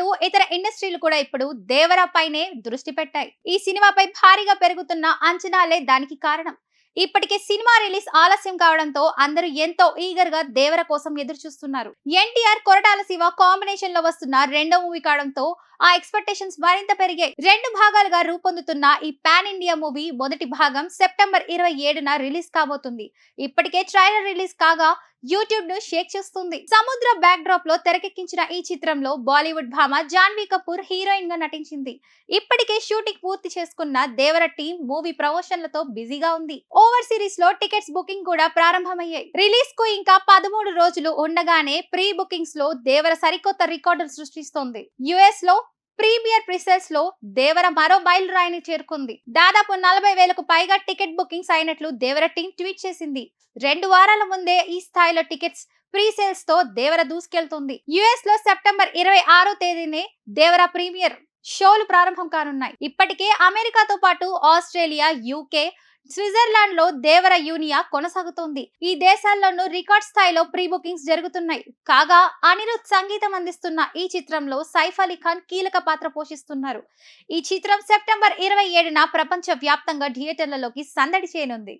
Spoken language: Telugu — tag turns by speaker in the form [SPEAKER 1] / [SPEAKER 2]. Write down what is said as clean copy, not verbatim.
[SPEAKER 1] పాటు ఇతర ఇండస్ట్రీలు కూడా ఇప్పుడు దేవర పైనే దృష్టి పెట్టాయి. ఈ సినిమాపై భారీగా పెరుగుతున్న అంచనాలే దానికి కారణం. ఇప్పటికే సినిమా రిలీజ్ ఆలస్యం కావడంతో అందరూ ఎంతో ఈగర్ గా దేవర కోసం ఎదురు చూస్తున్నారు. ఎన్టీఆర్ కొరటాల శివ కాంబినేషన్ లో వస్తున్న రెండో మూవీ కావడంతో ఆ ఎక్స్పెక్టేషన్స్ మరింత పెరిగాయి. రెండు భాగాలుగా రూపొందుతున్న ఈ పాన్ ఇండియా మూవీ మొదటి భాగం సెప్టెంబర్ 27న రిలీజ్ కాబోతుంది. ఇప్పటికే ట్రైలర్ రిలీజ్ కాగా యూట్యూబ్ ను షేక్ చేస్తుంది. సముద్ర బ్యాక్ డ్రాప్ లో తెరకెక్కించిన ఈ చిత్రంలో బాలీవుడ్ భామ జాన్వీ కపూర్ హీరోయిన్ గా నటించింది. ఇప్పటికే షూటింగ్ పూర్తి చేసుకున్న దేవర టీం మూవీ ప్రమోషన్లతో బిజీగా ఉంది. ఓవర్ సిరీస్ లో టికెట్స్ బుకింగ్ కూడా ప్రారంభమయ్యాయి. రిలీజ్ కు ఇంకా 13 రోజులు ఉండగానే ప్రీ బుకింగ్స్ లో దేవర సరికొత్త రికార్డులు సృష్టిస్తోంది. యుఎస్ లో ప్రీమియర్ ప్రిసెల్స్ లో దేవర మరో మైలురాయిని చేరుకుంది. దాదాపు 40,000కు పైగా టికెట్ బుకింగ్స్ అయినట్లు దేవర టీం ట్వీట్ చేసింది. 2 వారాల ముందే ఈ స్థాయిలో టికెట్స్ ప్రీ సేల్స్ తో దేవర దూసుకెళ్తుంది. యుఎస్ లో సెప్టెంబర్ 26వ తేదీనే దేవర ప్రీమియర్ షోలు ప్రారంభం కానున్నాయి. ఇప్పటికే అమెరికాతో పాటు ఆస్ట్రేలియా, యూకే, స్విట్జర్లాండ్ లో దేవర యూనియా కొనసాగుతోంది. ఈ దేశాల్లోనూ రికార్డ్ స్థాయిలో ప్రీ బుకింగ్స్ జరుగుతున్నాయి. కాగా అనిరుద్ సంగీతం అందిస్తున్న ఈ చిత్రంలో సైఫ్ అలీ ఖాన్ కీలక పాత్ర పోషిస్తున్నారు. ఈ చిత్రం సెప్టెంబర్ 27న ప్రపంచ వ్యాప్తంగా థియేటర్లలోకి సందడి చేయనుంది.